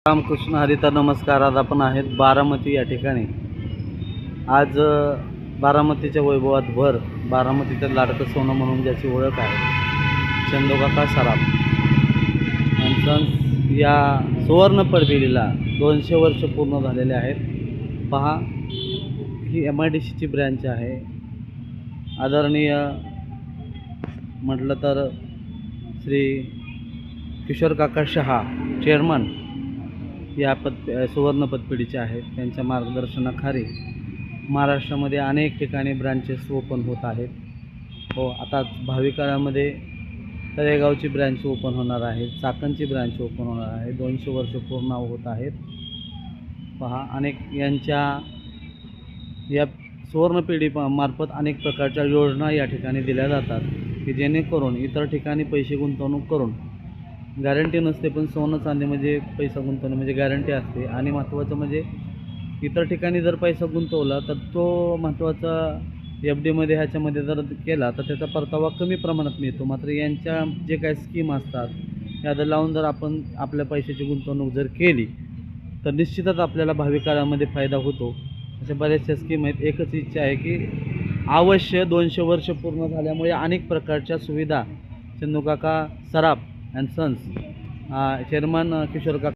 रामकृष्ण हरिता नमस्कार. आज आपण आहेत बारामती या ठिकाणी. आज बारामतीच्या वैभवात भर. बारामतीचं लाडकं सोनं म्हणून ज्याची ओळख आहे, चंदूकाका सराफ यांचं या सुवर्ण पडबिलीला 200 वर्ष पूर्ण झालेले आहेत. पहा, ही MIDCची ब्रँच आहे. आदरणीय म्हटलं तर श्री किशोर काका शहा चेअरमन या सुवर्ण पतपेढीचे आहेत. त्यांच्या मार्गदर्शनाखाली महाराष्ट्रामध्ये अनेक ठिकाणी ब्रँचेस ओपन होत आहेत. हो, आता भावी काळामध्ये तळेगावची ब्रँच ओपन होणार आहे, चाकणची ब्रँच ओपन होणार आहे. 200 वर्ष पूर्ण होत आहेत. पहा, अनेक यांच्या या सुवर्णपेढी मार्फत अनेक प्रकारच्या योजना या ठिकाणी दिल्या जातात, की जेणेकरून इतर ठिकाणी पैसे गुंतवणूक करून गॅरंटी नसते, पण सोनं चांदीमध्ये पैसा गुंतवणं म्हणजे गॅरंटी असते. आणि महत्त्वाचं म्हणजे इतर ठिकाणी जर पैसा गुंतवला तर तो महत्त्वाचा FDमध्ये ह्याच्यामध्ये जर केला तर त्याचा परतावा कमी प्रमाणात मिळतो. मात्र यांच्या जे काही स्कीम असतात यात लावून जर आपण आपल्या पैशाची गुंतवणूक जर केली तर निश्चितच आपल्याला भावी काळामध्ये फायदा होतो. अशा बऱ्याचशा स्कीम आहेत. एकच इच्छा आहे की अवश्य 200 वर्ष पूर्ण झाल्यामुळे अनेक प्रकारच्या सुविधा चंदूकाका सराफ अँड सन्स चेअरमन किशोर काका